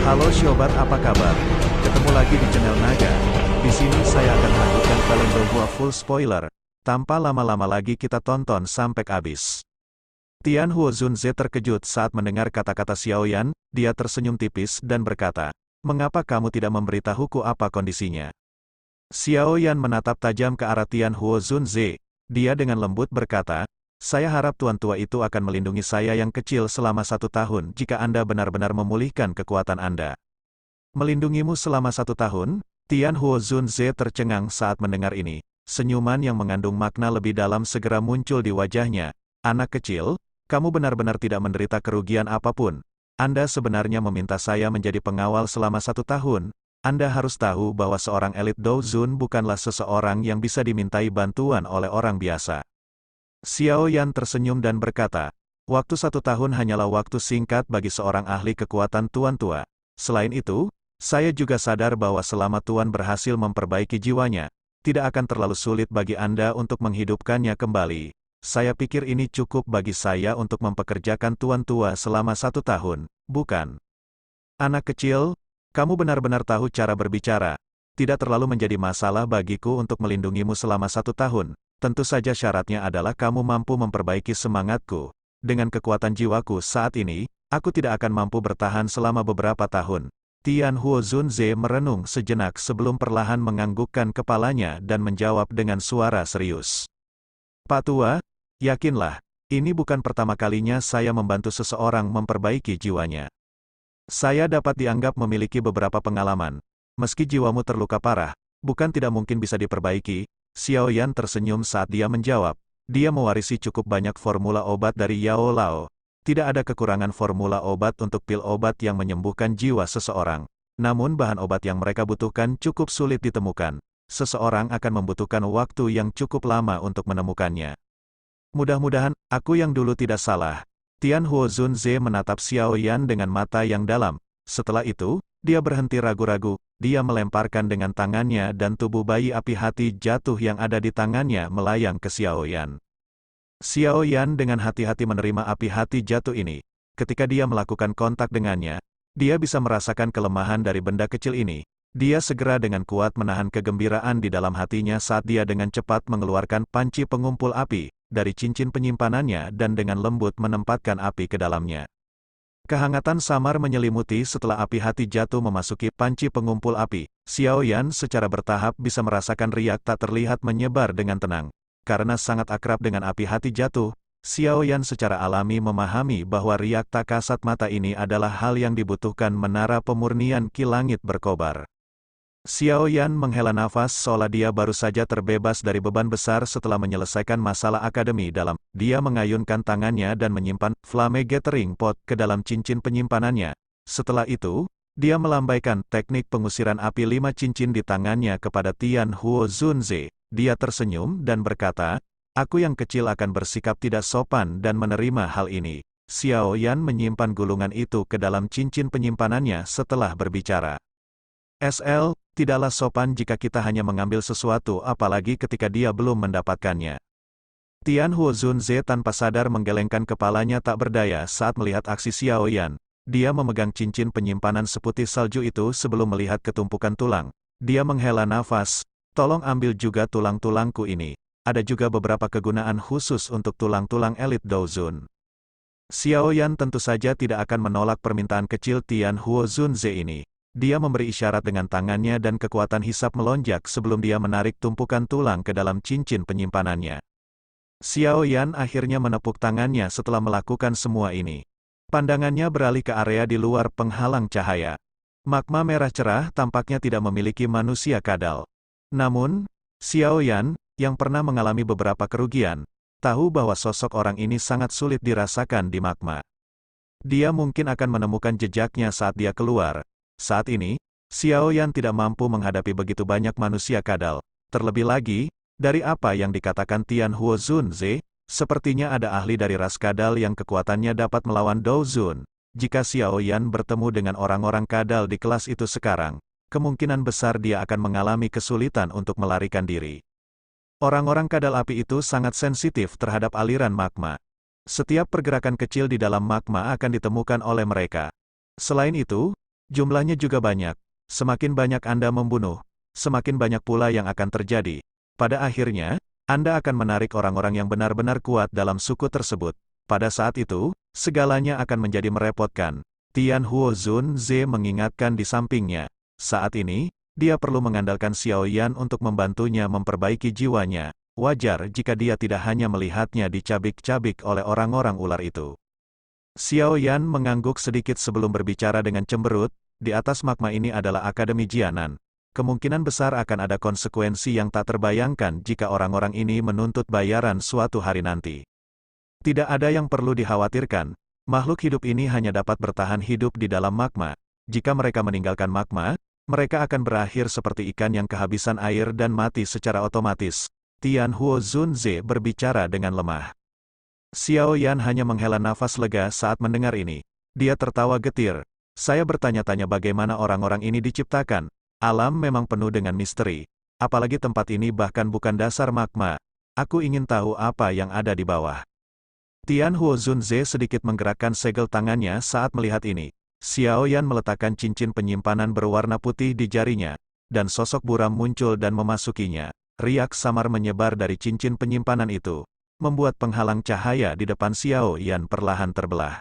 Halo Sobat, apa kabar? Ketemu lagi di channel Naga. Di sini saya akan melanjutkan film Donghua full spoiler. Tanpa lama-lama lagi kita tonton sampai habis. Tian Huo Zunze terkejut saat mendengar kata-kata Xiaoyan. Dia tersenyum tipis dan berkata, "Mengapa kamu tidak memberitahuku apa kondisinya?" Xiaoyan menatap tajam ke arah Tian Huo Zunze. Dia dengan lembut berkata, "Saya harap tuan tua itu akan melindungi saya yang kecil selama 1 tahun jika Anda benar-benar memulihkan kekuatan Anda." "Melindungimu selama 1 tahun?" Tian Huo Zunze tercengang saat mendengar ini. Senyuman yang mengandung makna lebih dalam segera muncul di wajahnya. "Anak kecil, kamu benar-benar tidak menderita kerugian apapun. Anda sebenarnya meminta saya menjadi pengawal selama 1 tahun. Anda harus tahu bahwa seorang elit Douzun bukanlah seseorang yang bisa dimintai bantuan oleh orang biasa." Xiaoyan tersenyum dan berkata, "Waktu 1 tahun hanyalah waktu singkat bagi seorang ahli kekuatan tuan tua. Selain itu, saya juga sadar bahwa selama tuan berhasil memperbaiki jiwanya, tidak akan terlalu sulit bagi Anda untuk menghidupkannya kembali. Saya pikir ini cukup bagi saya untuk mempekerjakan tuan tua selama 1 tahun, bukan? Anak kecil, kamu benar-benar tahu cara berbicara. Tidak terlalu menjadi masalah bagiku untuk melindungimu selama 1 tahun. Tentu saja syaratnya adalah kamu mampu memperbaiki semangatku. Dengan kekuatan jiwaku saat ini, aku tidak akan mampu bertahan selama beberapa tahun." Tian Huo Zunze merenung sejenak sebelum perlahan menganggukkan kepalanya dan menjawab dengan suara serius. "Pak Tua, yakinlah, ini bukan pertama kalinya saya membantu seseorang memperbaiki jiwanya. Saya dapat dianggap memiliki beberapa pengalaman. Meski jiwamu terluka parah, bukan tidak mungkin bisa diperbaiki." Xiaoyan tersenyum saat dia menjawab. Dia mewarisi cukup banyak formula obat dari Yao Lao. Tidak ada kekurangan formula obat untuk pil obat yang menyembuhkan jiwa seseorang. Namun bahan obat yang mereka butuhkan cukup sulit ditemukan. Seseorang akan membutuhkan waktu yang cukup lama untuk menemukannya. "Mudah-mudahan, aku yang dulu tidak salah." Tian Huo Zunze menatap Xiaoyan dengan mata yang dalam. Setelah itu, dia berhenti ragu-ragu. Dia melemparkan dengan tangannya dan tubuh bayi api hati jatuh yang ada di tangannya melayang ke Xiaoyan. Xiaoyan dengan hati-hati menerima api hati jatuh ini. Ketika dia melakukan kontak dengannya, dia bisa merasakan kelemahan dari benda kecil ini. Dia segera dengan kuat menahan kegembiraan di dalam hatinya saat dia dengan cepat mengeluarkan panci pengumpul api dari cincin penyimpanannya dan dengan lembut menempatkan api ke dalamnya. Kehangatan samar menyelimuti setelah api hati jatuh memasuki panci pengumpul api. Xiaoyan secara bertahap bisa merasakan riak tak terlihat menyebar dengan tenang. Karena sangat akrab dengan api hati jatuh, Xiaoyan secara alami memahami bahwa riak tak kasat mata ini adalah hal yang dibutuhkan menara pemurnian Ki Langit berkobar. Xiaoyan menghela nafas seolah dia baru saja terbebas dari beban besar setelah menyelesaikan masalah akademi dalam. Dia mengayunkan tangannya dan menyimpan Flame Gathering Pot ke dalam cincin penyimpanannya. Setelah itu, dia melambaikan teknik pengusiran api 5 cincin di tangannya kepada Tian Huo Zunze. Dia tersenyum dan berkata, "Aku yang kecil akan bersikap tidak sopan dan menerima hal ini." Xiaoyan menyimpan gulungan itu ke dalam cincin penyimpanannya setelah berbicara. "SL, tidaklah sopan jika kita hanya mengambil sesuatu apalagi ketika dia belum mendapatkannya." Tian Huo Zunze tanpa sadar menggelengkan kepalanya tak berdaya saat melihat aksi Xiaoyan. Dia memegang cincin penyimpanan seputih salju itu sebelum melihat ketumpukan tulang. Dia menghela nafas. "Tolong ambil juga tulang-tulangku ini. Ada juga beberapa kegunaan khusus untuk tulang-tulang elit Douzun." Xiaoyan tentu saja tidak akan menolak permintaan kecil Tian Huo Zunze ini. Dia memberi isyarat dengan tangannya dan kekuatan hisap melonjak sebelum dia menarik tumpukan tulang ke dalam cincin penyimpanannya. Xiaoyan akhirnya menepuk tangannya setelah melakukan semua ini. Pandangannya beralih ke area di luar penghalang cahaya. Magma merah cerah tampaknya tidak memiliki manusia kadal. Namun, Xiaoyan, yang pernah mengalami beberapa kerugian, tahu bahwa sosok orang ini sangat sulit dirasakan di magma. Dia mungkin akan menemukan jejaknya saat dia keluar. Saat ini, Xiaoyan tidak mampu menghadapi begitu banyak manusia kadal. Terlebih lagi, dari apa yang dikatakan Tian Huo Zunze, sepertinya ada ahli dari ras kadal yang kekuatannya dapat melawan Douzun. Jika Xiaoyan bertemu dengan orang-orang kadal di kelas itu sekarang, kemungkinan besar dia akan mengalami kesulitan untuk melarikan diri. Orang-orang kadal api itu sangat sensitif terhadap aliran magma. Setiap pergerakan kecil di dalam magma akan ditemukan oleh mereka. Selain itu, Jumlahnya juga banyak. Semakin banyak Anda membunuh, semakin banyak pula yang akan terjadi. Pada akhirnya, Anda akan menarik orang-orang yang benar-benar kuat dalam suku tersebut. Pada saat itu, segalanya akan menjadi merepotkan. Tian Huo Zun Ze mengingatkan di sampingnya. Saat ini, dia perlu mengandalkan Xiao Yan untuk membantunya memperbaiki jiwanya. Wajar jika dia tidak hanya melihatnya dicabik-cabik oleh orang-orang ular itu. Xiao Yan mengangguk sedikit sebelum berbicara dengan cemberut, di atas magma ini adalah Akademi Jianan. Kemungkinan besar akan ada konsekuensi yang tak terbayangkan jika orang-orang ini menuntut bayaran suatu hari nanti. Tidak ada yang perlu dikhawatirkan, makhluk hidup ini hanya dapat bertahan hidup di dalam magma. Jika mereka meninggalkan magma, mereka akan berakhir seperti ikan yang kehabisan air dan mati secara otomatis. Tian Huo Zun Ze berbicara dengan lemah. Xiao Yan hanya menghela nafas lega saat mendengar ini. Dia tertawa getir. Saya bertanya-tanya bagaimana orang-orang ini diciptakan. Alam memang penuh dengan misteri. Apalagi tempat ini bahkan bukan dasar magma. Aku ingin tahu apa yang ada di bawah. Tian Huo Zun Ze sedikit menggerakkan segel tangannya saat melihat ini. Xiao Yan meletakkan cincin penyimpanan berwarna putih di jarinya, dan sosok buram muncul dan memasukinya. Riak samar menyebar dari cincin penyimpanan itu, membuat penghalang cahaya di depan Xiao Yan perlahan terbelah.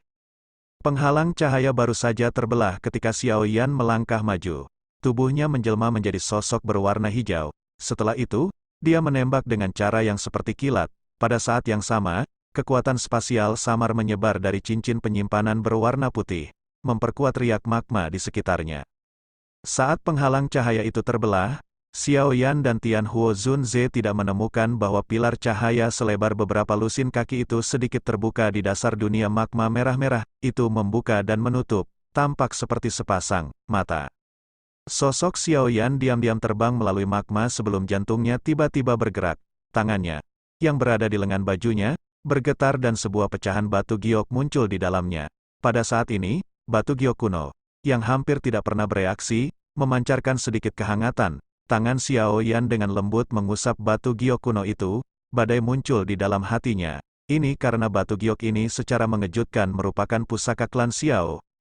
Penghalang cahaya baru saja terbelah ketika Xiao Yan melangkah maju. Tubuhnya menjelma menjadi sosok berwarna hijau. Setelah itu, dia menembak dengan cara yang seperti kilat. Pada saat yang sama, kekuatan spasial samar menyebar dari cincin penyimpanan berwarna putih, memperkuat riak magma di sekitarnya. Saat penghalang cahaya itu terbelah, Xiao Yan dan Tian Huo Zun Ze tidak menemukan bahwa pilar cahaya selebar beberapa lusin kaki itu sedikit terbuka di dasar dunia magma merah-merah, itu membuka dan menutup, tampak seperti sepasang mata. Sosok Xiao Yan diam-diam terbang melalui magma sebelum jantungnya tiba-tiba bergerak. Tangannya, yang berada di lengan bajunya, bergetar dan sebuah pecahan batu giok muncul di dalamnya. Pada saat ini, batu giok kuno, yang hampir tidak pernah bereaksi, memancarkan sedikit kehangatan. Tangan Xiao Yan dengan lembut mengusap batu giok kuno itu, badai muncul di dalam hatinya. Ini karena batu giok ini secara mengejutkan merupakan pusaka klan Xiao.